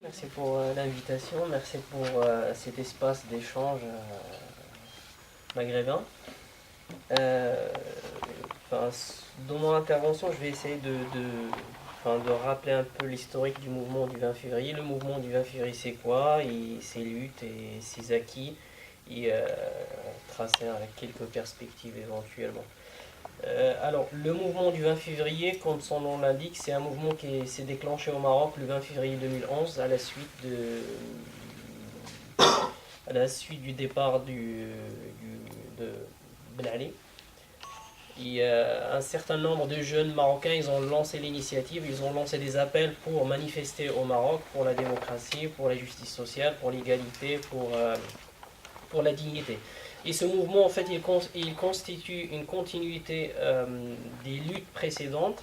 Merci pour l'invitation, merci pour cet espace d'échange maghrébin. Euh, dans mon intervention, je vais essayer de rappeler un peu l'historique du mouvement du 20 février. Le mouvement du 20 février, c'est quoi? Ses luttes et ses acquis, et tracer avec quelques perspectives éventuellement. Alors, le mouvement du 20 février, comme son nom l'indique, c'est un mouvement qui s'est déclenché au Maroc le 20 février 2011 à la suite du départ de Ben Ali. Un certain nombre de jeunes Marocains, ils ont lancé l'initiative, ils ont lancé des appels pour manifester au Maroc pour la démocratie, pour la justice sociale, pour l'égalité, pour la dignité. Et ce mouvement, en fait, il constitue une continuité des luttes précédentes.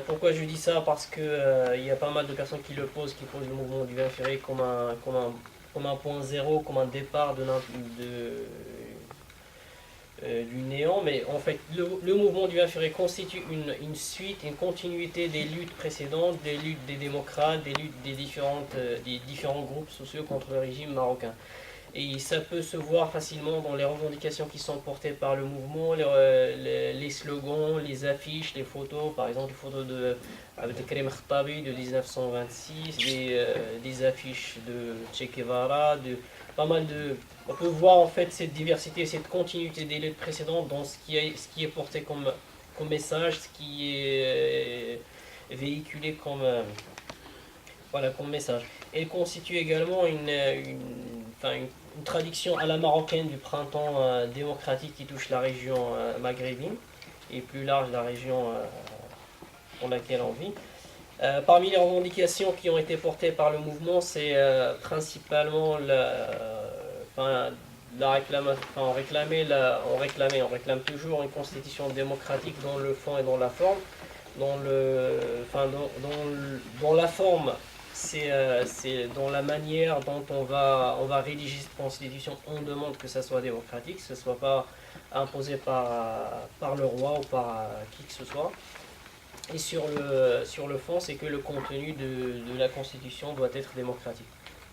Pourquoi je dis ça? Parce que il y a pas mal de personnes qui posent le mouvement du 20 février comme un point zéro, comme un départ du néant. Mais en fait, le mouvement du 20 février constitue une suite, une continuité des luttes précédentes, des luttes des démocrates, des luttes des différents groupes sociaux contre le régime marocain. Et ça peut se voir facilement dans les revendications qui sont portées par le mouvement, les slogans, les affiches, les photos, par exemple les photos de Abdelkrim Khattabi de 1926, des affiches de Che Guevara, pas mal de... On peut voir en fait cette diversité, cette continuité des luttes précédentes dans ce qui est porté comme message, ce qui est véhiculé comme message. Elle constitue également une traduction à la marocaine du printemps démocratique qui touche la région maghrébine et plus large la région pour laquelle on vit. Parmi les revendications qui ont été portées par le mouvement, c'est principalement la réclamation, on réclame toujours une constitution démocratique dans le fond et dans la forme. Dans la forme, c'est dans la manière dont on va rédiger cette constitution. On demande que ça soit démocratique, que ce ne soit pas imposé par le roi ou par qui que ce soit. Et sur le fond, c'est que le contenu de la constitution doit être démocratique.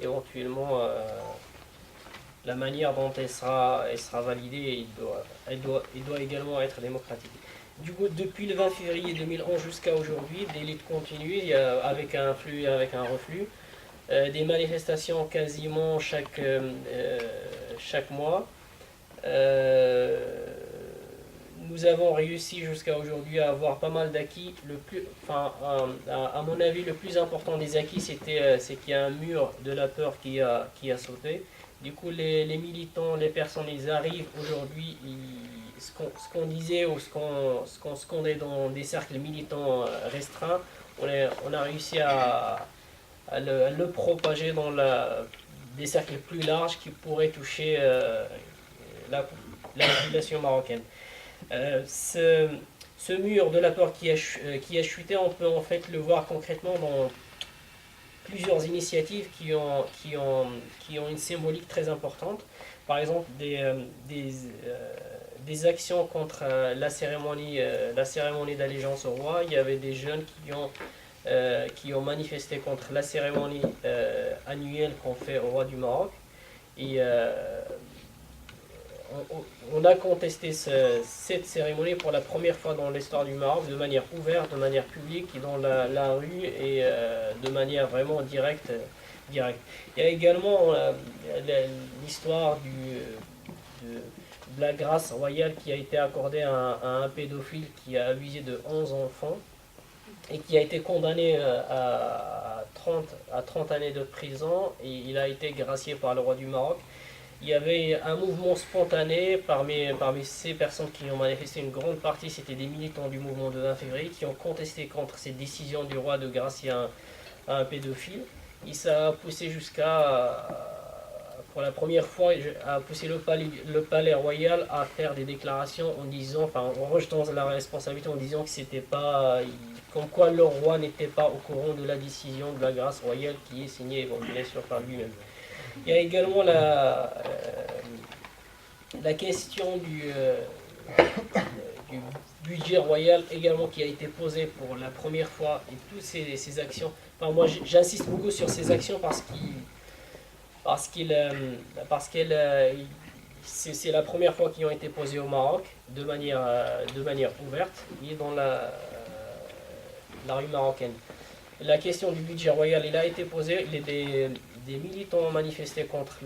Éventuellement, la manière dont elle sera validée, elle doit également être démocratique. Du coup, depuis le 20 février 2011 jusqu'à aujourd'hui, des luttes continuent avec un flux et avec un reflux. Des manifestations quasiment chaque mois. Nous avons réussi jusqu'à aujourd'hui à avoir pas mal d'acquis. À mon avis, le plus important des acquis, c'est qu'il y a un mur de la peur qui a sauté. Du coup, les militants, les personnes, ils arrivent aujourd'hui, ce qu'on disait ou ce qu'on scandait dans des cercles militants restreints, on a réussi à le propager dans des cercles plus larges qui pourraient toucher la population marocaine. Ce mur de la peur qui a chuté, on peut en fait le voir concrètement dans plusieurs initiatives qui ont une symbolique très importante. Par exemple, des actions contre la cérémonie d'allégeance au roi. Il y avait des jeunes qui ont manifesté contre la cérémonie annuelle qu'on fait au roi du Maroc. Et on a contesté cette cérémonie pour la première fois dans l'histoire du Maroc de manière ouverte, de manière publique, dans la rue et de manière vraiment directe. Il y a également l'histoire de la grâce royale qui a été accordée à un pédophile qui a abusé de 11 enfants et qui a été condamné à 30 années de prison, et il a été gracié par le roi du Maroc. Il y avait un mouvement spontané parmi ces personnes qui ont manifesté. Une grande partie, c'était des militants du mouvement de 20 février qui ont contesté contre cette décision du roi de gracier un pédophile. Et ça a poussé pour la première fois, a poussé le palais royal à faire des déclarations en rejetant la responsabilité, en disant que c'était pas, comme quoi le roi n'était pas au courant de la décision de la grâce royale qui est signée, bien sûr, par lui-même. Il y a également la question du budget royal également qui a été posé pour la première fois et toutes ces actions. Enfin, moi j'insiste beaucoup sur ces actions parce qu'elles c'est la première fois qu'ils ont été posées au Maroc de manière ouverte et dans la rue marocaine. La question du budget royal, il a été posé, des militants ont manifesté contre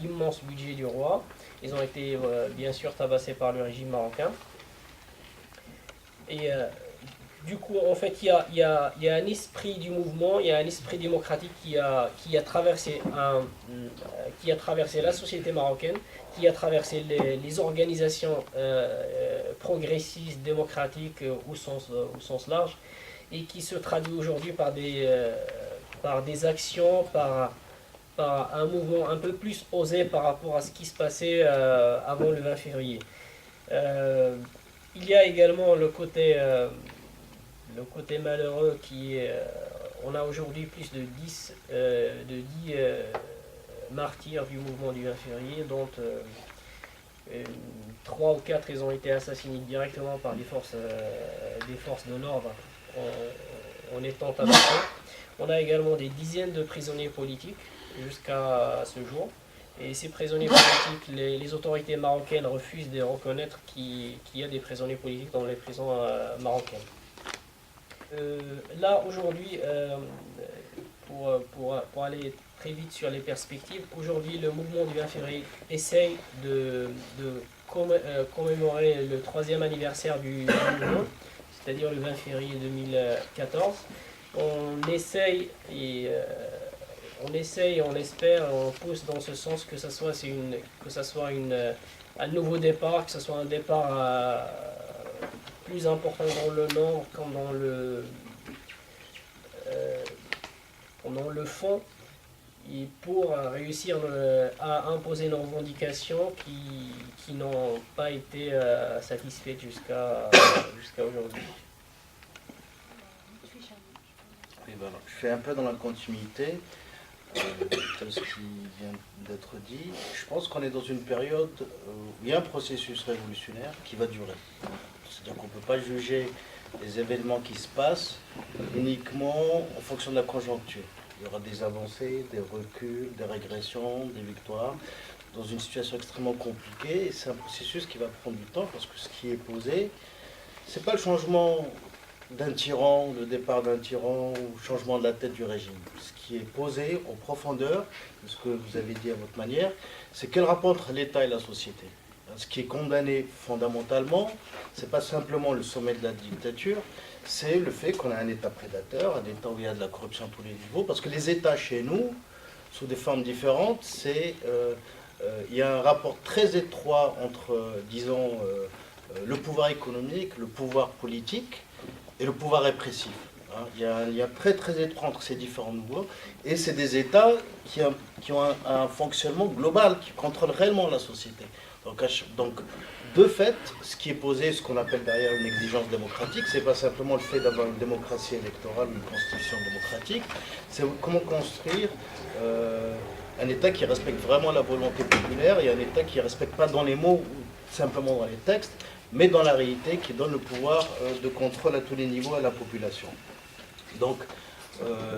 l'immense budget du roi. Ils ont été bien sûr tabassés par le régime marocain. Et du coup, en fait, il y a un esprit du mouvement, il y a un esprit démocratique qui a traversé la société marocaine, qui a traversé les organisations progressistes, démocratiques au sens large, et qui se traduit aujourd'hui par des actions, par un mouvement un peu plus osé par rapport à ce qui se passait avant le 20 février. Il y a également le côté malheureux qui est, on a aujourd'hui plus de 10 martyrs du mouvement du 20 février, dont 3 ou 4 ils ont été assassinés directement par des forces de l'ordre en étant tabassés. On a également des dizaines de prisonniers politiques jusqu'à ce jour. Et ces prisonniers politiques, les autorités marocaines refusent de reconnaître qu'il y a des prisonniers politiques dans les prisons marocaines. Là, aujourd'hui, pour aller très vite sur les perspectives, aujourd'hui, le mouvement du 20 février essaye de commémorer le 3e anniversaire du mouvement, c'est-à-dire le 20 février 2014. On essaye on espère, on pousse dans ce sens que ça soit un nouveau départ, que ce soit un départ plus important dans le nombre comme dans le fond, et pour réussir à imposer nos revendications qui n'ont pas été satisfaites jusqu'à aujourd'hui. Oui, ben, je fais un peu dans la continuité de ce qui vient d'être dit. Je pense qu'on est dans une période où il y a un processus révolutionnaire qui va durer. C'est-à-dire qu'on ne peut pas juger les événements qui se passent uniquement en fonction de la conjoncture. Il y aura des avancées, des reculs, des régressions, des victoires, dans une situation extrêmement compliquée. Et c'est un processus qui va prendre du temps parce que ce qui est posé, ce n'est pas le changement d'un tyran, le départ d'un tyran ou le changement de la tête du régime. Ce qui est posé en profondeur, ce que vous avez dit à votre manière, c'est quel rapport entre l'État et la société. Ce qui est condamné fondamentalement, ce n'est pas simplement le sommet de la dictature, c'est le fait qu'on a un État prédateur, un État où il y a de la corruption à tous les niveaux, parce que les États chez nous, sous des formes différentes, il y a un rapport très étroit entre, disons, le pouvoir économique, le pouvoir politique et le pouvoir répressif. Il y a un lien très très étroit entre ces différents niveaux, et c'est des États qui ont un fonctionnement global, qui contrôlent réellement la société. Donc, de fait, ce qui est posé, ce qu'on appelle derrière une exigence démocratique, c'est pas simplement le fait d'avoir une démocratie électorale, une constitution démocratique, c'est comment construire un État qui respecte vraiment la volonté populaire et un État qui ne respecte pas dans les mots ou simplement dans les textes, mais dans la réalité, qui donne le pouvoir de contrôle à tous les niveaux à la population. Donc,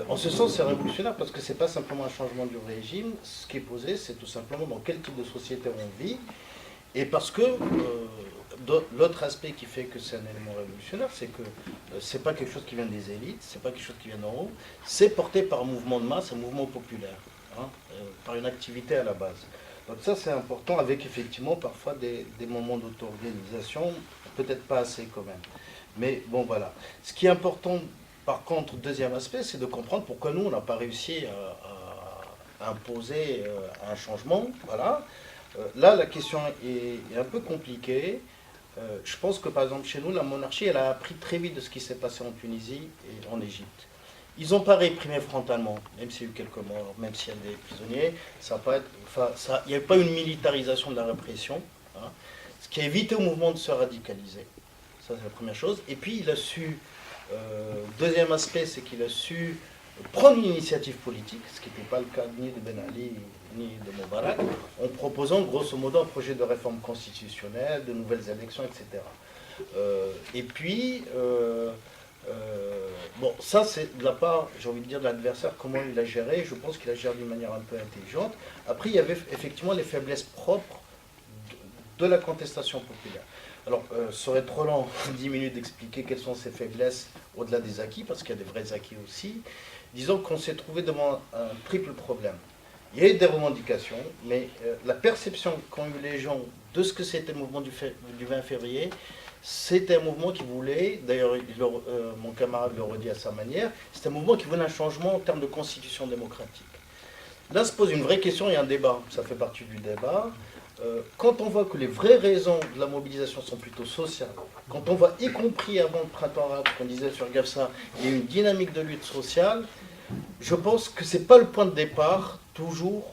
en ce sens, c'est révolutionnaire parce que ce n'est pas simplement un changement du régime. Ce qui est posé, c'est tout simplement dans quel type de société on vit. Et parce que l'autre aspect qui fait que c'est un élément révolutionnaire, c'est que ce n'est pas quelque chose qui vient des élites, ce n'est pas quelque chose qui vient d'en haut, c'est porté par un mouvement de masse, un mouvement populaire, par une activité à la base. Donc ça, c'est important, avec effectivement parfois des moments d'auto-organisation, peut-être pas assez quand même. Mais bon, voilà. Ce qui est important, par contre, deuxième aspect, c'est de comprendre pourquoi nous, on n'a pas réussi à imposer un changement. Voilà. Là, la question est un peu compliquée. Je pense que, par exemple, chez nous, la monarchie, elle a appris très vite de ce qui s'est passé en Tunisie et en Égypte. Ils n'ont pas réprimé frontalement, même s'il y a eu quelques morts, même s'il y a des prisonniers. Il n'y a pas une militarisation de la répression, ce qui a évité au mouvement de se radicaliser. Ça, c'est la première chose. Et puis, il a su... deuxième aspect, c'est qu'il a su prendre une initiative politique, ce qui n'était pas le cas ni de Ben Ali ni de Moubarak, en proposant grosso modo un projet de réforme constitutionnelle, de nouvelles élections, etc. Et puis, bon, ça c'est de la part, j'ai envie de dire, de l'adversaire, comment il a géré. Je pense qu'il a géré d'une manière un peu intelligente. Après, il y avait effectivement les faiblesses propres de la contestation populaire. Alors, ça serait trop long, 10 minutes, d'expliquer quelles sont ces faiblesses au-delà des acquis, parce qu'il y a des vrais acquis aussi. Disons qu'on s'est trouvé devant un triple problème. Il y a eu des revendications, mais la perception qu'ont eu les gens de ce que c'était le mouvement du 20 février, c'était un mouvement qui voulait, d'ailleurs mon camarade le redit à sa manière, c'était un mouvement qui voulait un changement en termes de constitution démocratique. Là se pose une vraie question et un débat, ça fait partie du débat. Quand on voit que les vraies raisons de la mobilisation sont plutôt sociales, quand on voit, y compris avant le printemps arabe, qu'on disait sur Gafsa, il y a une dynamique de lutte sociale, je pense que ce n'est pas le point de départ, toujours,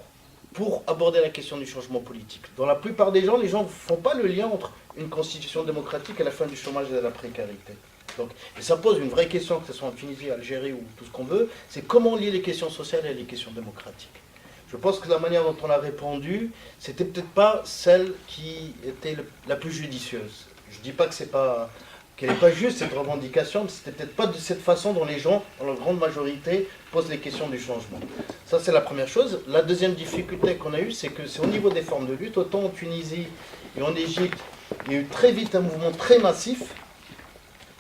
pour aborder la question du changement politique. Dans la plupart des gens, les gens ne font pas le lien entre une constitution démocratique et la fin du chômage et de la précarité. Donc, et ça pose une vraie question, que ce soit en Tunisie, Algérie ou tout ce qu'on veut, c'est comment on lie les questions sociales et les questions démocratiques. Je pense que la manière dont on a répondu, c'était peut-être pas celle qui était la plus judicieuse. Je ne dis pas que qu'elle n'est pas juste cette revendication, mais c'était peut-être pas de cette façon dont les gens, dans leur grande majorité, posent les questions du changement. Ça, c'est la première chose. La deuxième difficulté qu'on a eue, c'est que c'est au niveau des formes de lutte, autant en Tunisie et en Égypte, il y a eu très vite un mouvement très massif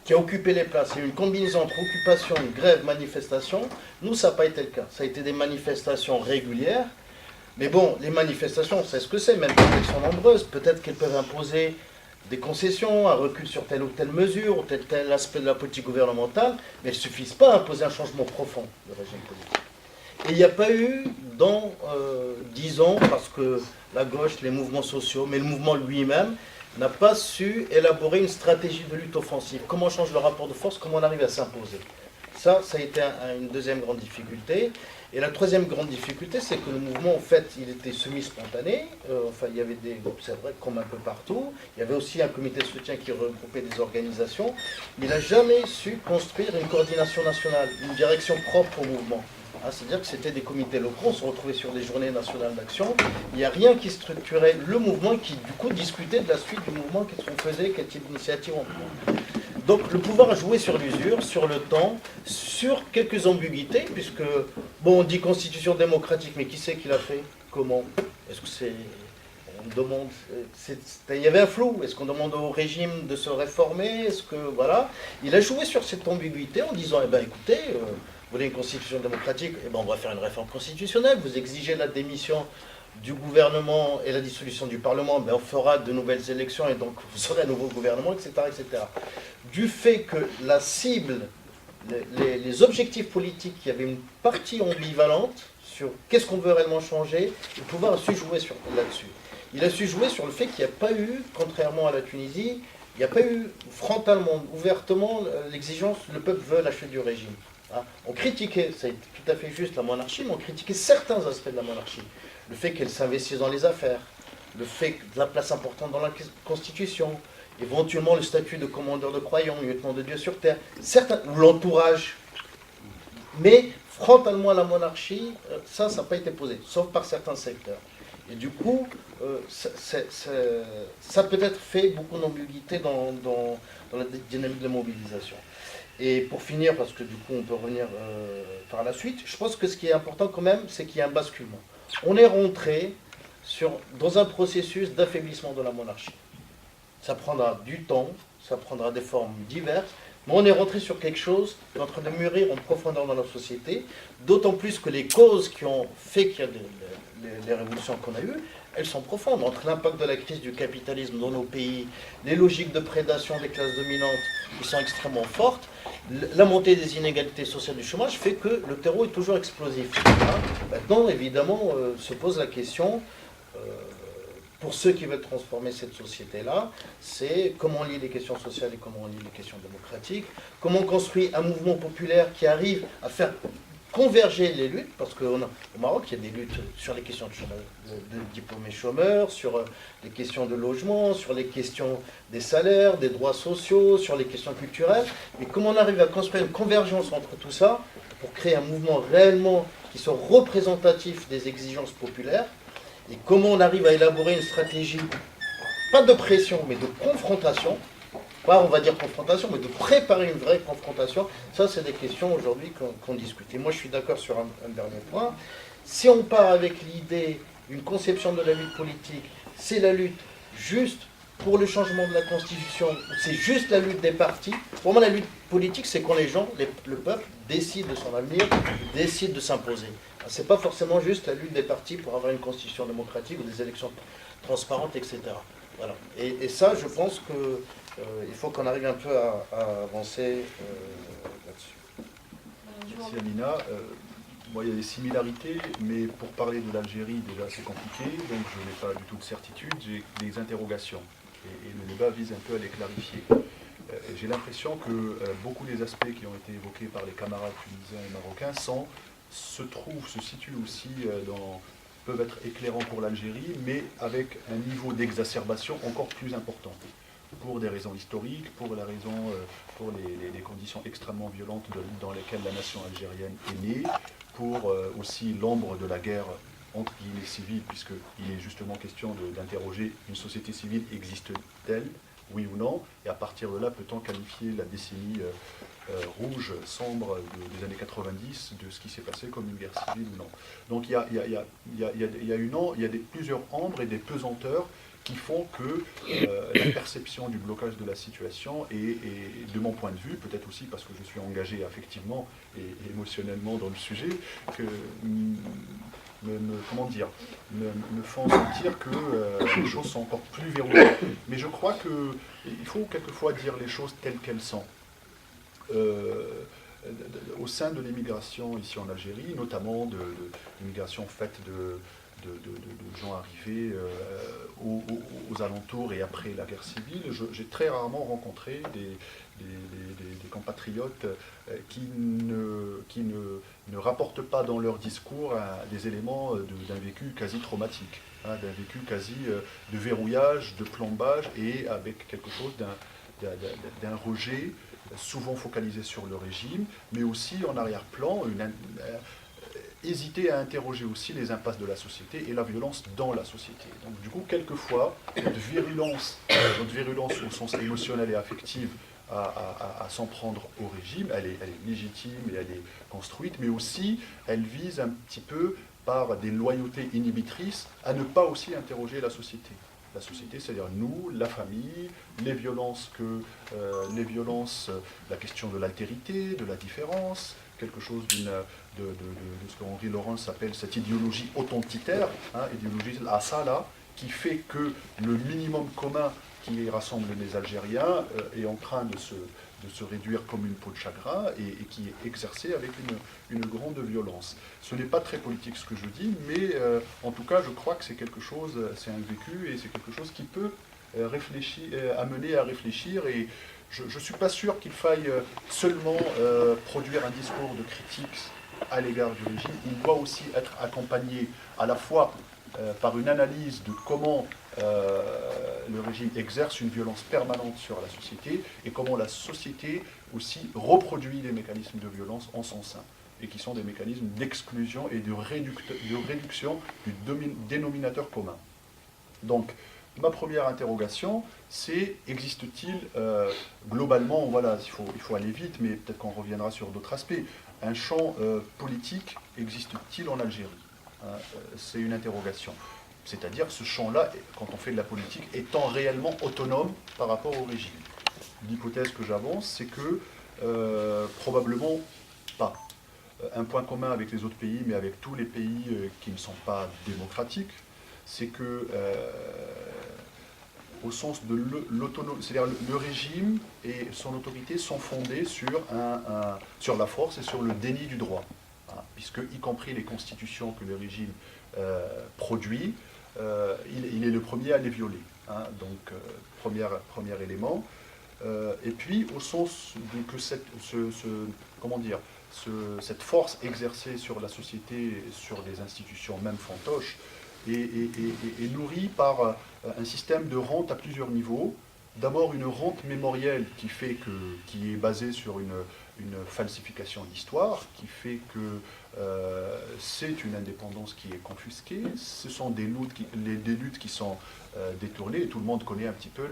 qui a occupé les places. Il y a eu une combinaison entre occupation, grève, manifestation. Nous, ça n'a pas été le cas. Ça a été des manifestations régulières. Mais bon, les manifestations, on sait ce que c'est, même quand elles sont nombreuses. Peut-être qu'elles peuvent imposer des concessions, un recul sur telle ou telle mesure, ou tel aspect de la politique gouvernementale, mais elles ne suffisent pas à imposer un changement profond du régime politique. Et il n'y a pas eu, dans 10 ans, parce que la gauche, les mouvements sociaux, mais le mouvement lui-même, n'a pas su élaborer une stratégie de lutte offensive. Comment on change le rapport de force, comment on arrive à s'imposer. Ça a été une deuxième grande difficulté. Et la troisième grande difficulté, c'est que le mouvement, en fait, il était semi-spontané. Enfin, il y avait des groupes, c'est vrai, comme un peu partout. Il y avait aussi un comité de soutien qui regroupait des organisations. Il n'a jamais su construire une coordination nationale, une direction propre au mouvement. C'est-à-dire que c'était des comités locaux, on se retrouvait sur des journées nationales d'action. Il n'y a rien qui structurait le mouvement, qui du coup discutait de la suite du mouvement, qu'est-ce qu'on faisait, quel type d'initiative on prenait. Donc le pouvoir a joué sur l'usure, sur le temps, sur quelques ambiguïtés, puisque, bon, on dit constitution démocratique, mais qui c'est qui l'a fait? Comment? Est-ce que c'est... On demande... il y avait un flou. Est-ce qu'on demande au régime de se réformer? Est-ce que... Voilà. Il a joué sur cette ambiguïté en disant, eh bien écoutez... vous voulez une constitution démocratique? Eh ben, on va faire une réforme constitutionnelle. Vous exigez la démission du gouvernement et la dissolution du Parlement, ben on fera de nouvelles élections et donc vous aurez un nouveau gouvernement, etc. etc. Du fait que la cible, les objectifs politiques, il y avait une partie ambivalente sur qu'est-ce qu'on veut réellement changer, le pouvoir a su jouer là-dessus. Il a su jouer sur le fait qu'il n'y a pas eu, contrairement à la Tunisie, il n'y a pas eu frontalement, ouvertement l'exigence, le peuple veut la chute du régime. On critiquait, c'est tout à fait juste, la monarchie, mais on critiquait certains aspects de la monarchie. Le fait qu'elle s'investisse dans les affaires, le fait de la place importante dans la Constitution, éventuellement le statut de commandeur de croyants, lieutenant de Dieu sur terre, certains, ou l'entourage. Mais frontalement à la monarchie, ça n'a pas été posé, sauf par certains secteurs. Et du coup, ça peut-être fait beaucoup d'ambiguïté dans la dynamique de mobilisation. Et pour finir, parce que du coup on peut revenir par la suite, je pense que ce qui est important quand même, c'est qu'il y a un basculement. On est rentré dans un processus d'affaiblissement de la monarchie. Ça prendra du temps, ça prendra des formes diverses, mais on est rentré sur quelque chose qui est en train de mûrir en profondeur dans la société, d'autant plus que les causes qui ont fait qu'il y a les révolutions qu'on a eues, elles sont profondes, entre l'impact de la crise du capitalisme dans nos pays, les logiques de prédation des classes dominantes qui sont extrêmement fortes, la montée des inégalités sociales du chômage fait que le terreau est toujours explosif. Maintenant, évidemment, se pose la question, pour ceux qui veulent transformer cette société-là, c'est comment on lie les questions sociales et comment on lie les questions démocratiques, comment on construit un mouvement populaire qui arrive à faire converger les luttes, parce qu'au Maroc, il y a des luttes sur les questions de diplômés chômeurs, sur les questions de logement, sur les questions des salaires, des droits sociaux, sur les questions culturelles. Mais comment on arrive à construire une convergence entre tout ça pour créer un mouvement réellement qui soit représentatif des exigences populaires, et comment on arrive à élaborer une stratégie, pas de pression, mais de confrontation, pas on va dire confrontation, mais de préparer une vraie confrontation. Ça, c'est des questions aujourd'hui qu'on discute. Et moi, je suis d'accord sur un dernier point. Si on part avec l'idée, une conception de la lutte politique, c'est la lutte juste pour le changement de la Constitution, c'est juste la lutte des partis. Pour moi, la lutte politique, c'est quand les gens, le peuple, décide de son avenir, décide de s'imposer. C'est pas forcément juste la lutte des partis pour avoir une constitution démocratique ou des élections transparentes, etc. Voilà. Et ça, je pense que il faut qu'on arrive un peu à avancer là-dessus. Merci Amina. Moi, il y a des similarités, mais pour parler de l'Algérie, déjà c'est compliqué, donc je n'ai pas du tout de certitude, j'ai des interrogations. Et le débat vise un peu à les clarifier. J'ai l'impression que beaucoup des aspects qui ont été évoqués par les camarades tunisiens et marocains se situent aussi peuvent être éclairants pour l'Algérie, mais avec un niveau d'exacerbation encore plus important. Pour des raisons historiques, pour les conditions extrêmement violentes dans lesquelles la nation algérienne est née, pour aussi l'ombre de la guerre entre guillemets civile, puisqu'il est justement question d'interroger une société civile, existe-t-elle, oui ou non, et à partir de là, peut-on qualifier la décennie rouge, sombre des années 90 de ce qui s'est passé comme une guerre civile ou non. Donc il y a plusieurs ombres et des pesanteurs qui font que la perception du blocage de la situation est, de mon point de vue, peut-être aussi parce que je suis engagé affectivement et émotionnellement dans le sujet, que me font sentir que les choses sont encore plus verrouillées. Mais je crois qu'il faut quelquefois dire les choses telles qu'elles sont. Au sein de l'immigration ici en Algérie, notamment de l'immigration faite de gens arrivés aux alentours et après la guerre civile, j'ai très rarement rencontré des compatriotes qui ne rapportent pas dans leur discours des éléments d'un vécu quasi traumatique, d'un vécu quasi de verrouillage, de plombage, et avec quelque chose d'un rejet, souvent focalisé sur le régime, mais aussi en arrière-plan, hésiter à interroger aussi les impasses de la société et la violence dans la société. Donc du coup, quelquefois, notre virulence au sens émotionnel et affectif à s'en prendre au régime, elle est légitime et elle est construite, mais aussi elle vise un petit peu par des loyautés inhibitrices à ne pas aussi interroger la société. La société, c'est-à-dire nous, la famille, les violences, la question de l'altérité, de la différence, quelque chose de ce qu'Henri Laurence appelle cette idéologie authentitaire, idéologie asala, qui fait que le minimum commun qui rassemble les Algériens est en train de se réduire comme une peau de chagrin et qui est exercé avec une grande violence. Ce n'est pas très politique ce que je dis, mais en tout cas je crois que c'est quelque chose, c'est un vécu et c'est quelque chose qui peut amener à réfléchir, et je ne suis pas sûr qu'il faille seulement produire un discours de critique à l'égard du régime. Il doit aussi être accompagné à la fois par une analyse de comment le régime exerce une violence permanente sur la société et comment la société aussi reproduit des mécanismes de violence en son sein, et qui sont des mécanismes d'exclusion et de réduction du dénominateur commun. Donc, ma première interrogation, c'est existe-t-il globalement, voilà, il faut aller vite, mais peut-être qu'on reviendra sur d'autres aspects, un champ politique existe-t-il en Algérie? C'est une interrogation. C'est-à-dire ce champ-là, quand on fait de la politique, étant réellement autonome par rapport au régime. L'hypothèse que j'avance, c'est que probablement pas. Un point commun avec les autres pays, mais avec tous les pays qui ne sont pas démocratiques, c'est que au sens de l'autonomie, c'est-à-dire le régime et son autorité sont fondés sur la force et sur le déni du droit, puisque, y compris les constitutions que le régime produit, il est le premier à les violer. Donc, premier élément. Et puis, au sens que cette force exercée sur la société, sur des institutions, même fantoches, est nourrie par un système de rente à plusieurs niveaux. D'abord une rente mémorielle qui est basée sur une falsification d'histoire, qui fait que c'est une indépendance qui est confisquée, ce sont des luttes qui sont détournées, et tout le monde connaît un petit peu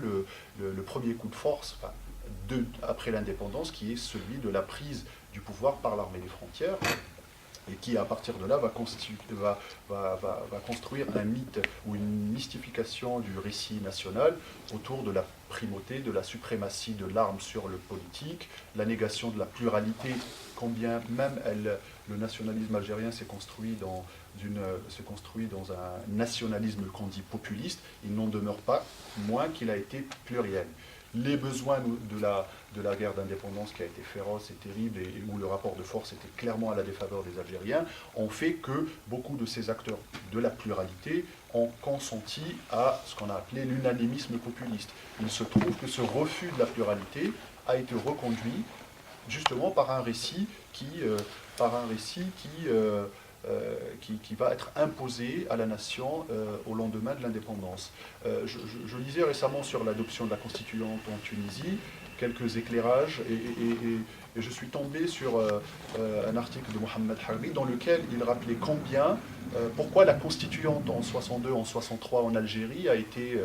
le premier coup de force, enfin, après l'indépendance, qui est celui de la prise du pouvoir par l'armée des frontières, et qui, à partir de là, va construire un mythe ou une mystification du récit national autour de la primauté, de la suprématie de l'arme sur le politique, la négation de la pluralité, combien même le nationalisme algérien s'est construit dans un nationalisme qu'on dit populiste, il n'en demeure pas moins qu'il a été pluriel. Les besoins de la guerre d'indépendance qui a été féroce et terrible et où le rapport de force était clairement à la défaveur des Algériens ont fait que beaucoup de ces acteurs de la pluralité ont consenti à ce qu'on a appelé l'unanimisme populiste. Il se trouve que ce refus de la pluralité a été reconduit justement par un récit qui va être imposé à la nation au lendemain de l'indépendance. Je lisais récemment sur l'adoption de la constituante en Tunisie quelques éclairages et je suis tombé sur un article de Mohamed Harbi dans lequel il rappelait pourquoi la constituante en 62, en 63 en Algérie a été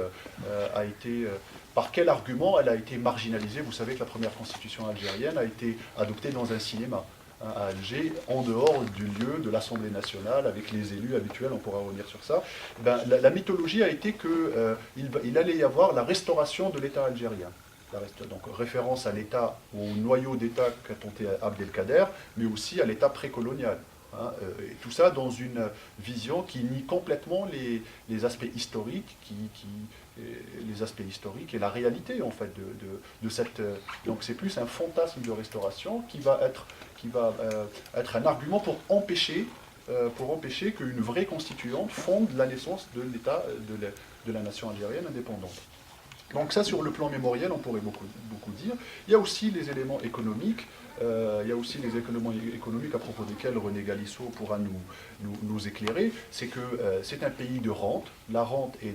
par quel argument elle a été marginalisée. Vous savez que la première constitution algérienne a été adoptée dans un cinéma à Alger, en dehors du lieu de l'Assemblée nationale, avec les élus habituels, on pourra revenir sur ça. La mythologie a été qu'il allait y avoir la restauration de l'État algérien. Donc référence à l'État, au noyau d'État qu'a tenté Abdelkader, mais aussi à l'État précolonial. Et tout ça dans une vision qui nie complètement les aspects historiques, les aspects historiques et la réalité en fait de cette. Donc c'est plus un fantasme de restauration qui va être un argument pour empêcher qu'une vraie constituante fonde la naissance de l'État de la nation algérienne indépendante. Donc ça, sur le plan mémoriel, on pourrait beaucoup dire. Il y a aussi les éléments économiques. À propos desquels René Galissot pourra nous éclairer. C'est que c'est un pays de rente. La rente est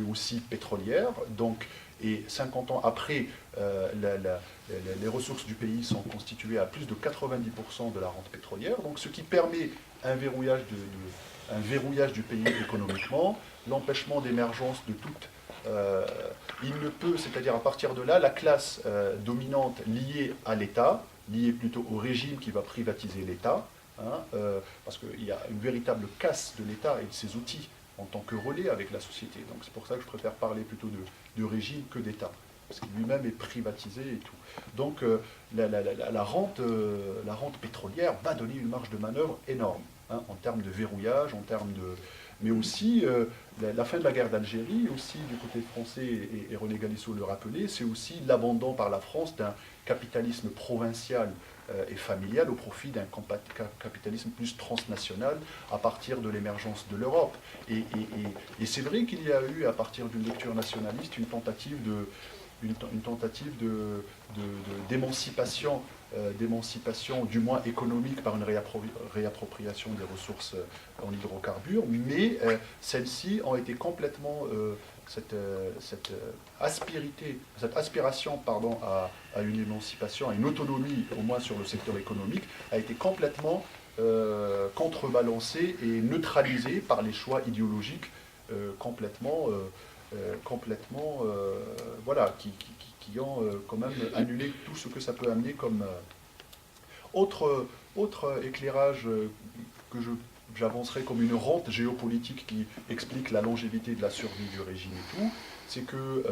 aussi pétrolière. Donc, et 50 ans après, les ressources du pays sont constituées à plus de 90% de la rente pétrolière. Donc, ce qui permet un verrouillage du pays économiquement, l'empêchement d'émergence de toute il ne peut, c'est-à-dire à partir de là, la classe dominante liée à l'État, liée plutôt au régime qui va privatiser l'État, parce qu'il y a une véritable casse de l'État et de ses outils en tant que relais avec la société. Donc c'est pour ça que je préfère parler plutôt de régime que d'État, parce qu'il lui-même est privatisé et tout. Donc la rente pétrolière va donner une marge de manœuvre énorme, en termes de verrouillage, en termes de... Mais aussi, la fin de la guerre d'Algérie, aussi du côté français, et René Galissot le rappelait, c'est aussi l'abandon par la France d'un capitalisme provincial et familial au profit d'un capitalisme plus transnational à partir de l'émergence de l'Europe. Et c'est vrai qu'il y a eu, à partir d'une lecture nationaliste, une tentative d'émancipation, du moins économique, par une réappropriation des ressources en hydrocarbures, mais celles-ci ont été complètement, cette aspiration à une émancipation, à une autonomie, au moins sur le secteur économique, a été complètement contrebalancée et neutralisée par les choix idéologiques qui ont quand même annulé tout ce que ça peut amener comme... Autre éclairage que j'avancerai comme une rente géopolitique qui explique la longévité de la survie du régime et tout, c'est que,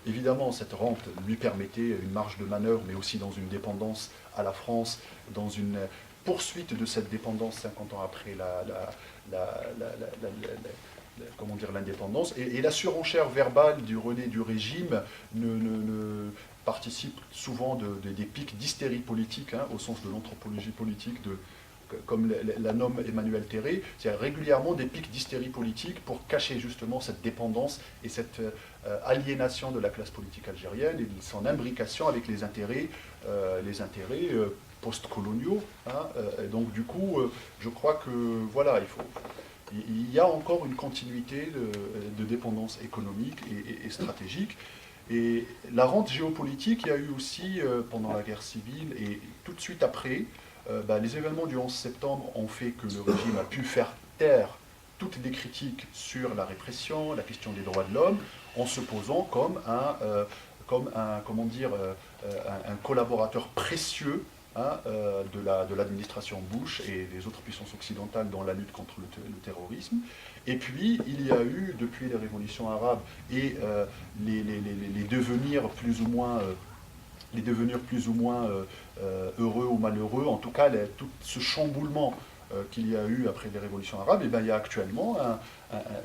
évidemment, cette rente lui permettait une marge de manœuvre, mais aussi dans une dépendance à la France, dans une poursuite de cette dépendance 50 ans après l'indépendance, et la surenchère verbale du rené du régime participe souvent des pics d'hystérie politique, au sens de l'anthropologie politique, comme la nomme Emmanuel Terré, c'est régulièrement des pics d'hystérie politique pour cacher justement cette dépendance et cette aliénation de la classe politique algérienne et son imbrication avec les intérêts post-coloniaux. Donc du coup, je crois que voilà, il y a encore une continuité de dépendance économique et stratégique. Et la rente géopolitique, il y a eu aussi, pendant la guerre civile et tout de suite après, les événements du 11 septembre ont fait que le régime a pu faire taire toutes les critiques sur la répression, la question des droits de l'homme, en se posant comme un, comment dire, un collaborateur précieux, hein, de l'administration Bush et des autres puissances occidentales dans la lutte contre le terrorisme. Et puis, il y a eu, depuis les révolutions arabes et les devenirs plus ou moins heureux ou malheureux, en tout cas tout ce chamboulement qu'il y a eu après les révolutions arabes, et bien, il y a actuellement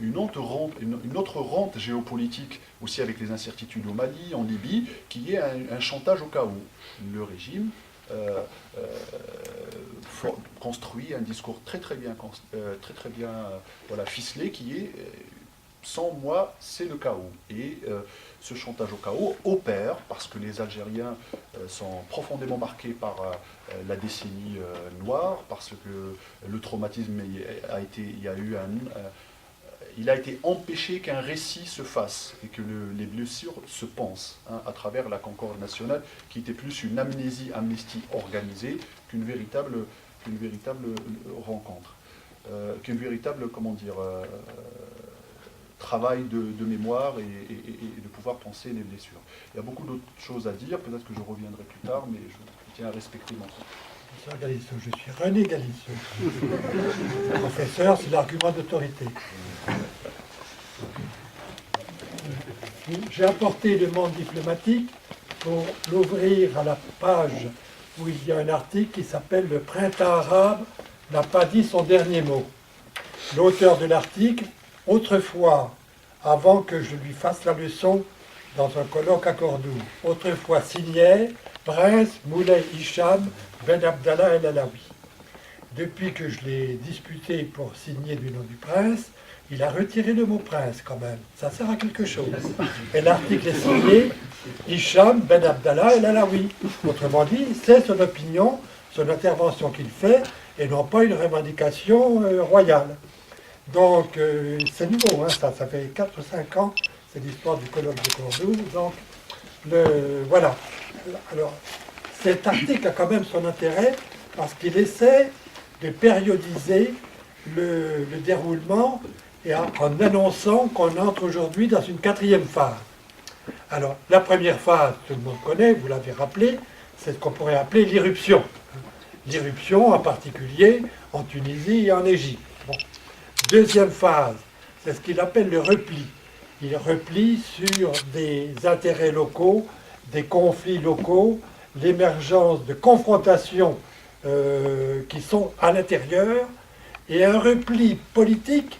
une autre rente géopolitique, aussi avec les incertitudes au Mali, en Libye, qui est un chantage au chaos. Le régime construit un discours très bien voilà, ficelé, qui est sans moi, c'est le chaos. Et ce chantage au chaos opère parce que les Algériens sont profondément marqués par la décennie noire, parce que le traumatisme il a été empêché qu'un récit se fasse et que les blessures se pensent, hein, à travers la Concorde nationale, qui était plus une amnistie organisée qu'une véritable rencontre, qu'une véritable, comment dire, travail de mémoire et de pouvoir penser les blessures. Il y a beaucoup d'autres choses à dire, peut-être que je reviendrai plus tard, mais je tiens à respecter mon temps. Professeur Galisso, je suis René Galisso. Professeur, c'est l'argument d'autorité. J'ai apporté le monde diplomatique pour l'ouvrir à la page où il y a un article qui s'appelle « Le printemps arabe n'a pas dit son dernier mot ». L'auteur de l'article, autrefois, avant que je lui fasse la leçon dans un colloque à Cordoue, autrefois signait Prince Moulay Hicham Ben Abdallah El Alaoui. Depuis que je l'ai disputé pour signer du nom du prince, il a retiré le mot prince quand même. Ça sert à quelque chose. Et l'article est signé Hicham Ben Abdallah El Alaoui. Autrement dit, c'est son opinion, son intervention qu'il fait, et non pas une revendication royale. Donc, c'est nouveau, hein, ça fait 4 ou 5 ans, c'est l'histoire du colloque de Cordoue. Donc, voilà. Alors, cet article a quand même son intérêt parce qu'il essaie de périodiser le déroulement et en annonçant qu'on entre aujourd'hui dans une 4e phase. Alors, la première phase, tout le monde connaît, vous l'avez rappelé, c'est ce qu'on pourrait appeler l'irruption. L'irruption en particulier en Tunisie et en Égypte. Bon. Deuxième phase, c'est ce qu'il appelle le repli. Il replie sur des intérêts locaux, des conflits locaux, l'émergence de confrontations qui sont à l'intérieur, et un repli politique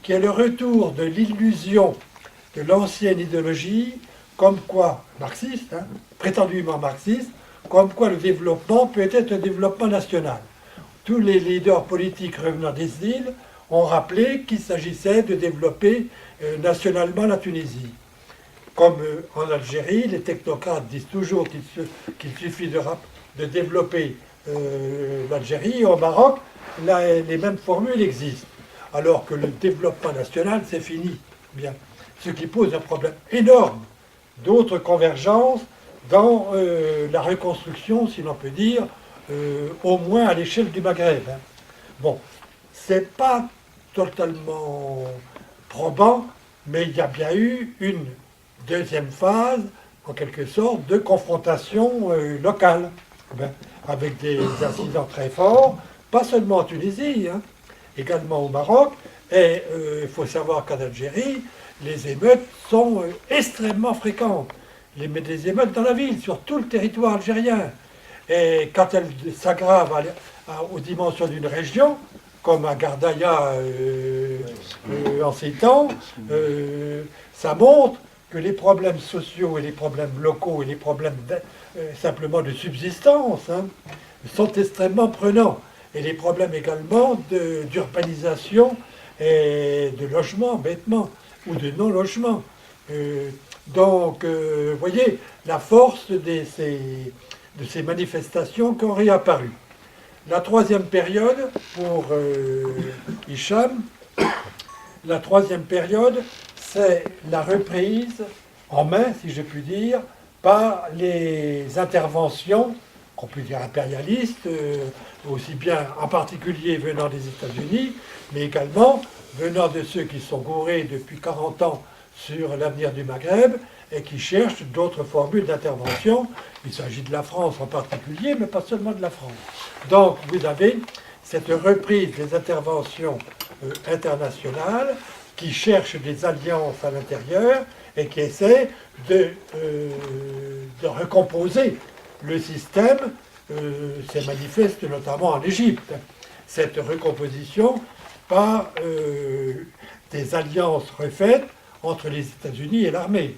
qui est le retour de l'illusion de l'ancienne idéologie, comme quoi, marxiste, hein, prétendument marxiste, comme quoi le développement peut être un développement national. Tous les leaders politiques revenant des îles ont rappelé qu'il s'agissait de développer nationalement la Tunisie. Comme en Algérie, les technocrates disent toujours qu'il suffit de développer l'Algérie. Au Maroc, les mêmes formules existent. Alors que le développement national, c'est fini. Bien. Ce qui pose un problème énorme d'autres convergences dans la reconstruction, si l'on peut dire, au moins à l'échelle du Maghreb. Hein. Bon, c'est pas totalement probant, mais il y a bien eu une deuxième phase, en quelque sorte, de confrontation locale, avec des incidents très forts, pas seulement en Tunisie, hein, également au Maroc, et il faut savoir qu'en Algérie, les émeutes sont extrêmement fréquentes. Des émeutes dans la ville, sur tout le territoire algérien. Et quand elles s'aggravent aux dimensions d'une région, comme à Gardaïa en ces temps, ça montre que les problèmes sociaux et les problèmes locaux et les problèmes simplement de subsistance hein, sont extrêmement prenants. Et les problèmes également d'urbanisation et de logement, bêtement, ou de non-logement. Donc, vous voyez, la force de ces manifestations qui ont réapparu. La troisième période, pour Hicham, la troisième période, c'est la reprise en main, si je puis dire, par les interventions, qu'on peut dire impérialistes, aussi bien en particulier venant des États-Unis, mais également venant de ceux qui sont gourés depuis 40 ans sur l'avenir du Maghreb et qui cherche d'autres formules d'intervention. Il s'agit de la France en particulier, mais pas seulement de la France. Donc vous avez cette reprise des interventions internationales qui cherchent des alliances à l'intérieur et qui essaient de recomposer le système. C'est manifeste notamment en Égypte, cette recomposition par des alliances refaites entre les États-Unis et l'armée.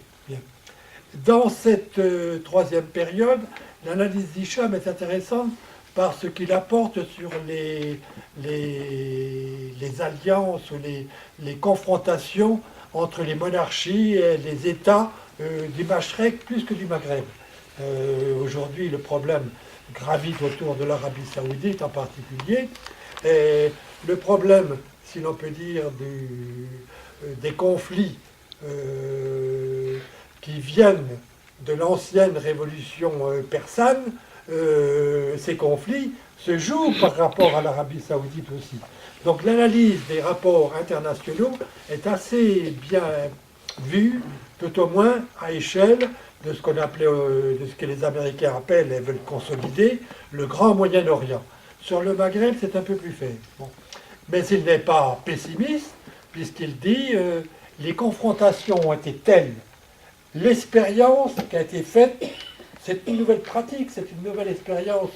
Dans cette troisième période, l'analyse d'Hicham est intéressante parce qu'il apporte sur les alliances ou les confrontations entre les monarchies et les États du Machrek plus que du Maghreb. Aujourd'hui, le problème gravite autour de l'Arabie saoudite en particulier. Et le problème, si l'on peut dire, des conflits qui viennent de l'ancienne révolution persane, ces conflits se jouent par rapport à l'Arabie saoudite aussi. Donc l'analyse des rapports internationaux est assez bien vue, tout au moins à échelle de ce qu'on appelait, de ce que les Américains appellent et veulent consolider, le Grand Moyen-Orient. Sur le Maghreb, c'est un peu plus faible. Bon. Mais il n'est pas pessimiste, puisqu'il dit les confrontations ont été telles, l'expérience qui a été faite, c'est une nouvelle pratique, c'est une nouvelle expérience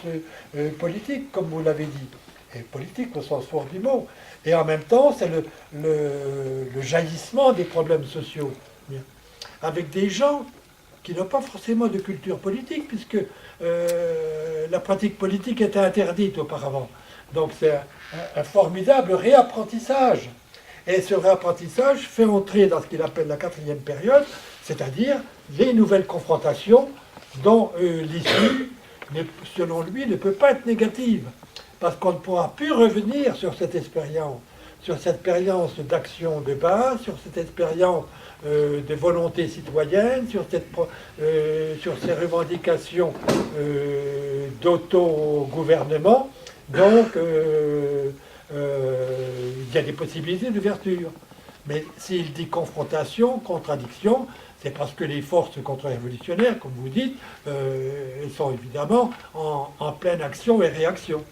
politique, comme vous l'avez dit. Et politique au sens fort du mot. Et en même temps, c'est le jaillissement des problèmes sociaux. Bien. Avec des gens qui n'ont pas forcément de culture politique, puisque la pratique politique était interdite auparavant. Donc c'est un formidable réapprentissage. Et ce réapprentissage fait entrer dans ce qu'il appelle la quatrième période, c'est-à-dire les nouvelles confrontations dont l'issue, selon lui, ne peut pas être négative. Parce qu'on ne pourra plus revenir sur cette expérience d'action de base, sur cette expérience de volonté citoyenne, sur ces revendications d'auto-gouvernement. Donc, il y a des possibilités d'ouverture. Mais s'il dit confrontation, contradiction, c'est parce que les forces contre-révolutionnaires, comme vous dites, elles sont évidemment en pleine action et réaction.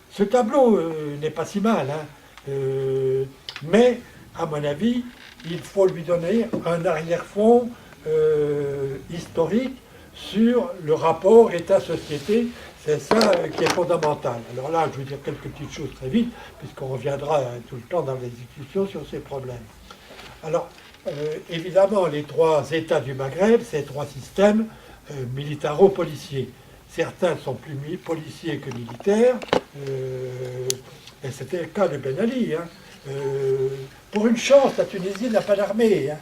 Ce tableau n'est pas si mal, hein, mais à mon avis, il faut lui donner un arrière-fond historique sur le rapport État-société. C'est ça qui est fondamental. Alors là, je vais dire quelques petites choses très vite, puisqu'on reviendra tout le temps dans les discussions sur ces problèmes. Alors, évidemment, les trois États du Maghreb, c'est trois systèmes militaro-policiers. Certains sont plus policiers que militaires, et c'était le cas de Ben Ali. Hein. Pour une chance, la Tunisie n'a pas d'armée. Hein.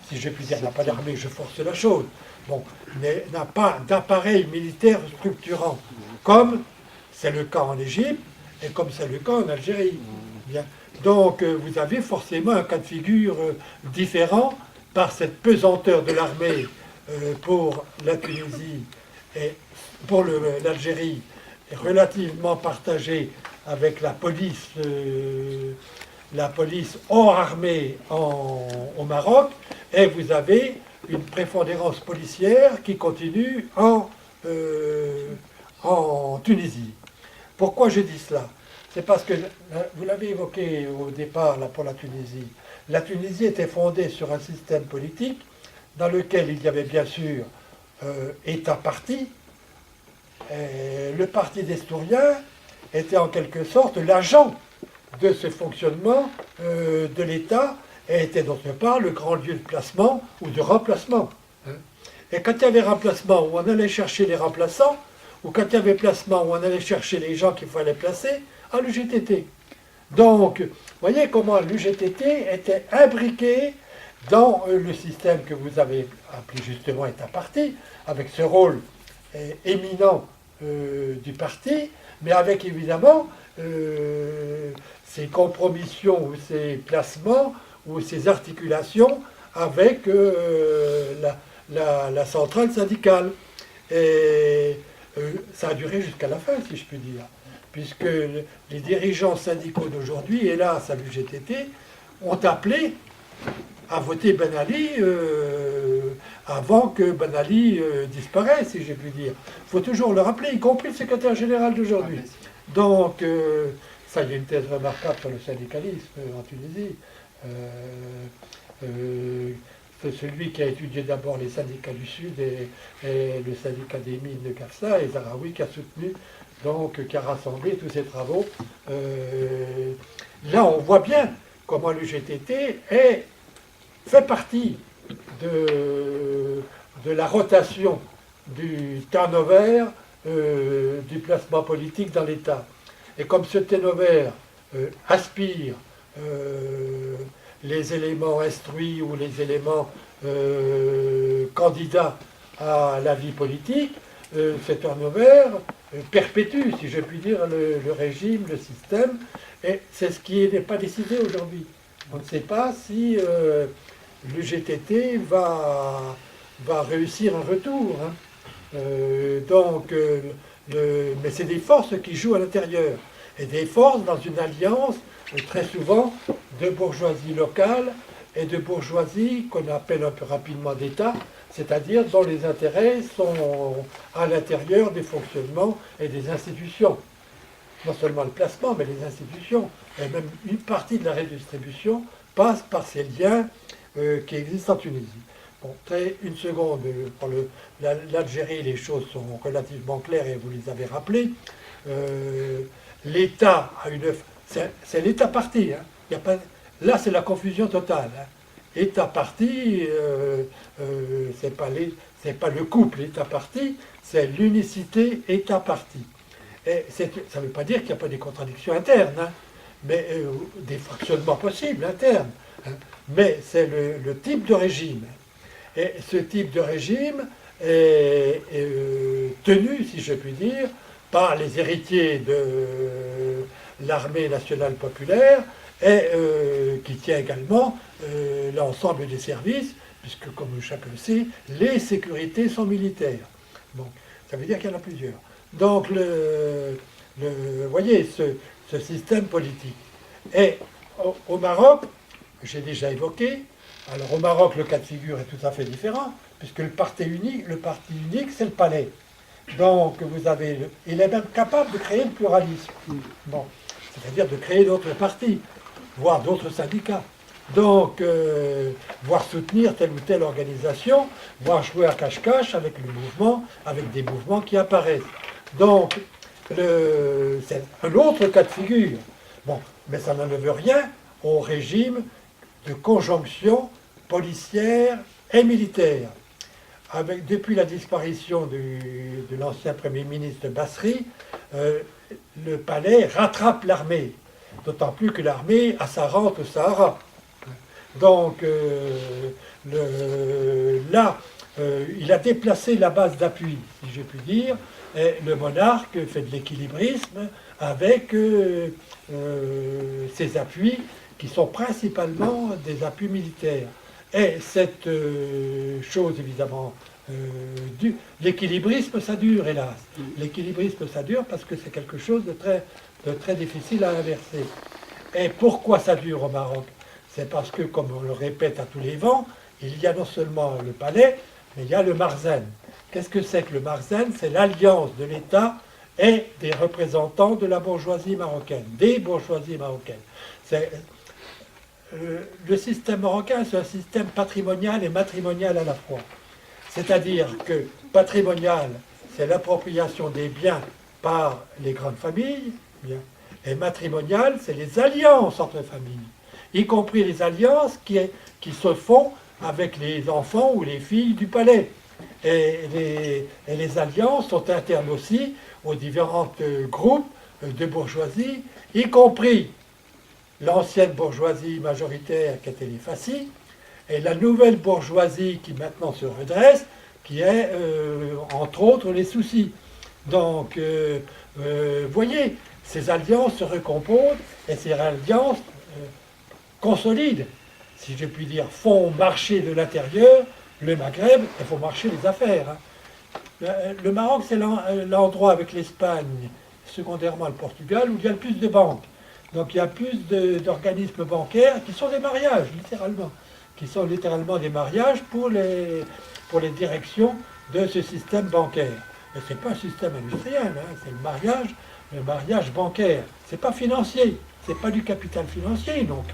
Si je puis dire n'a pas d'armée, je force la chose. Bon, n'a pas d'appareil militaire structurant, comme c'est le cas en Égypte et comme c'est le cas en Algérie. Bien. Donc vous avez forcément un cas de figure différent par cette pesanteur de l'armée pour la Tunisie et pour l'Algérie, relativement partagée avec la police hors armée au Maroc, et vous avez une prépondérance policière qui continue en Tunisie. Pourquoi je dis cela? C'est parce que, vous l'avez évoqué au départ là, pour la Tunisie, la Tunisie était fondée sur un système politique dans lequel il y avait bien sûr État-parti. Le parti d'Estourien était en quelque sorte l'agent de ce fonctionnement de l'État et était d'autre part le grand lieu de placement ou de remplacement. Et quand il y avait remplacement où on allait chercher les remplaçants, ou quand il y avait placement où on allait chercher les gens qu'il fallait placer, à l'UGTT. Donc, vous voyez comment l'UGTT était imbriqué dans le système que vous avez appelé justement État-parti, avec ce rôle éminent du parti, mais avec évidemment ces compromissions ou ces placements ou ces articulations avec la centrale syndicale. Et ça a duré jusqu'à la fin, si je puis dire, puisque les dirigeants syndicaux d'aujourd'hui, hélas à l'UGTT, ont appelé a voté Ben Ali avant que Ben Ali disparaisse, si j'ai pu dire. Il faut toujours le rappeler, y compris le secrétaire général d'aujourd'hui. Donc, ça, il y a une thèse remarquable sur le syndicalisme en Tunisie. C'est celui qui a étudié d'abord les syndicats du Sud et le syndicat des mines de Kafsa, et Zahraoui qui a soutenu, donc qui a rassemblé tous ces travaux. Là, on voit bien comment l'UGTT fait partie de la rotation du turnover du placement politique dans l'État. Et comme ce turnover aspire les éléments instruits ou les éléments candidats à la vie politique, ce turnover perpétue, si je puis dire, le régime, le système, et c'est ce qui n'est pas décidé aujourd'hui. On ne sait pas si l'UGTT va réussir un retour. Hein. Mais c'est des forces qui jouent à l'intérieur, et des forces dans une alliance très souvent de bourgeoisie locale et de bourgeoisie qu'on appelle un peu rapidement d'État, c'est-à-dire dont les intérêts sont à l'intérieur des fonctionnements et des institutions. Non seulement le placement, mais les institutions. Et même une partie de la redistribution passe par ces liens qui existent en Tunisie. Bon, une seconde, pour l'Algérie, les choses sont relativement claires et vous les avez rappelées. L'État a une... C'est l'État-parti. Hein. Y a pas, là, c'est la confusion totale. Hein. État-parti, c'est pas le couple État-parti, c'est l'unicité État-parti. Et ça ne veut pas dire qu'il n'y a pas des contradictions internes, hein, mais des fractionnements possibles internes. Hein, mais c'est le type de régime. Et ce type de régime est tenu, si je puis dire, par les héritiers de l'armée nationale populaire et qui tient également l'ensemble des services, puisque comme chacun le sait, les sécurités sont militaires. Bon, ça veut dire qu'il y en a plusieurs. Donc, vous voyez, ce système politique. Et au Maroc, j'ai déjà évoqué, alors au Maroc, le cas de figure est tout à fait différent, puisque le parti unique, c'est le palais. Donc, il est même capable de créer le pluralisme. Bon, c'est-à-dire de créer d'autres partis, voire d'autres syndicats. Donc, voire soutenir telle ou telle organisation, voire jouer à cache-cache avec le mouvement, avec des mouvements qui apparaissent. Donc, c'est un autre cas de figure. Bon, mais ça n'enlève rien au régime de conjonction policière et militaire. Depuis la disparition de l'ancien Premier ministre Basri, le palais rattrape l'armée, d'autant plus que l'armée a sa rente au Sahara. Donc là, il a déplacé la base d'appui, si je puis dire, et le monarque fait de l'équilibrisme avec ses appuis qui sont principalement des appuis militaires. Et cette chose, évidemment, l'équilibrisme, ça dure, hélas. L'équilibrisme, ça dure parce que c'est quelque chose de très difficile à inverser. Et pourquoi ça dure au Maroc? C'est parce que, comme on le répète à tous les vents, il y a non seulement le palais, mais il y a le Marzen. Qu'est-ce que c'est que le Marzen? C'est l'alliance de l'État et des représentants de la bourgeoisie marocaine, des bourgeoisies marocaines. Le système marocain, c'est un système patrimonial et matrimonial à la fois. C'est-à-dire que patrimonial, c'est l'appropriation des biens par les grandes familles, bien, et matrimonial, c'est les alliances entre familles, y compris les alliances qui se font avec les enfants ou les filles du palais. Et les alliances sont internes aussi aux différents groupes de bourgeoisie, y compris l'ancienne bourgeoisie majoritaire qui était les fascis, et la nouvelle bourgeoisie qui maintenant se redresse, qui est entre autres les soucis. Donc, voyez, ces alliances se recomposent et ces alliances consolident, si je puis dire, font marcher de l'intérieur le Maghreb et font marcher les affaires. Hein. Le Maroc, c'est l'endroit avec l'Espagne, secondairement le Portugal, où il y a le plus de banques. Donc il y a plus d'organismes bancaires qui sont des mariages, littéralement, qui sont littéralement des mariages pour les directions de ce système bancaire. Et ce n'est pas un système industriel, hein, c'est le mariage bancaire. Ce n'est pas financier, ce n'est pas du capital financier, donc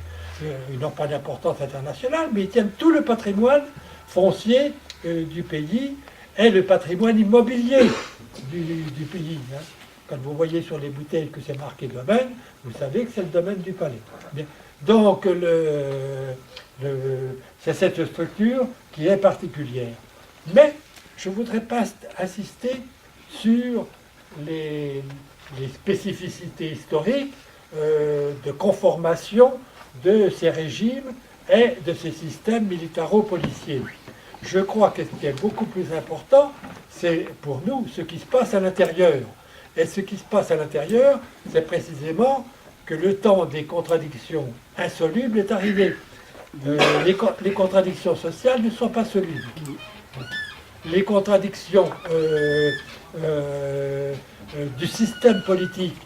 ils n'ont pas d'importance internationale, mais ils tiennent tout le patrimoine foncier du pays et le patrimoine immobilier du pays. Hein. Quand vous voyez sur les bouteilles que c'est marqué domaine, vous savez que c'est le domaine du palais. Bien. Donc c'est cette structure qui est particulière. Mais je ne voudrais pas insister sur les spécificités historiques de conformation de ces régimes et de ces systèmes militaro-policiers. Je crois que ce qui est beaucoup plus important, c'est pour nous ce qui se passe à l'intérieur. Et ce qui se passe à l'intérieur, c'est précisément que le temps des contradictions insolubles est arrivé. Les contradictions sociales ne sont pas solubles. Les contradictions du système politique,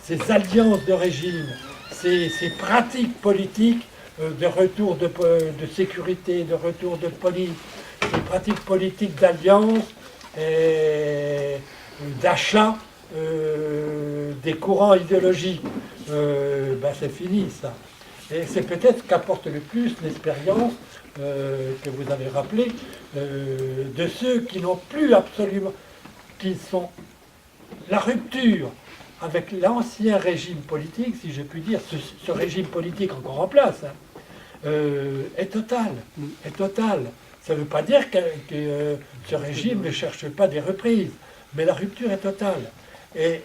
ces alliances de régime, ces pratiques politiques de retour de sécurité, de retour de police, ces pratiques politiques d'alliance et d'achat des courants idéologiques, c'est fini ça. Et c'est peut-être qu'apporte le plus l'expérience que vous avez rappelé de ceux qui n'ont plus absolument, qui sont la rupture avec l'ancien régime politique, si je puis dire, ce régime politique encore en place, hein, est total. Est total. Ça ne veut pas dire que ce régime ne cherche pas des reprises, mais la rupture est totale. Et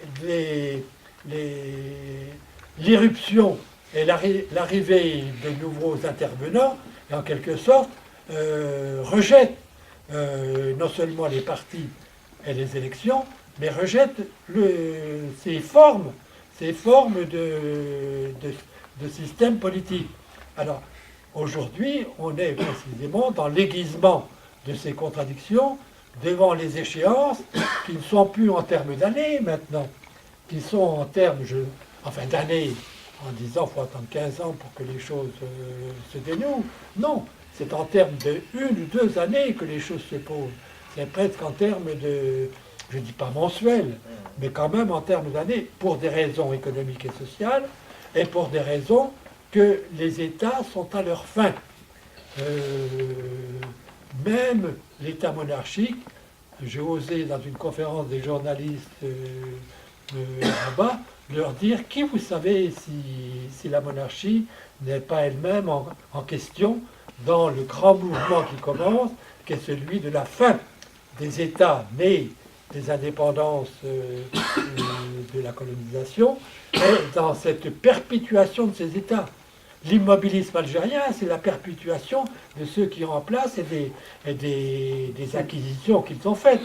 l'irruption et l'arrivée de nouveaux intervenants, en quelque sorte, rejettent non seulement les partis et les élections, mais rejettent ces formes de système politique. Alors, aujourd'hui, on est précisément dans l'aiguisement de ces contradictions devant les échéances qui ne sont plus en termes d'années maintenant, qui sont en termes d'années, en disant qu'il faut attendre 15 ans pour que les choses se dénouent. Non, c'est en termes de 1 ou 2 années que les choses se posent. C'est presque en termes de, je ne dis pas mensuels, mais quand même en termes d'années, pour des raisons économiques et sociales, et pour des raisons que les États sont à leur fin. Même l'État monarchique, j'ai osé dans une conférence des journalistes là-bas, leur dire qui vous savez si la monarchie n'est pas elle-même en question dans le grand mouvement qui commence, qui est celui de la fin des États nés des indépendances de la colonisation, et dans cette perpétuation de ces États. L'immobilisme algérien, c'est la perpétuation de ceux qui ont en place et des acquisitions qu'ils ont faites.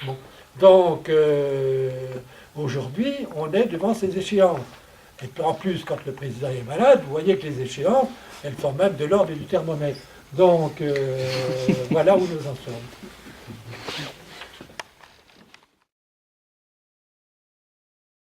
Bon. Donc, aujourd'hui, on est devant ces échéances. Et puis en plus, quand le président est malade, vous voyez que les échéances, elles sont même de l'ordre du thermomètre. Donc, voilà où nous en sommes.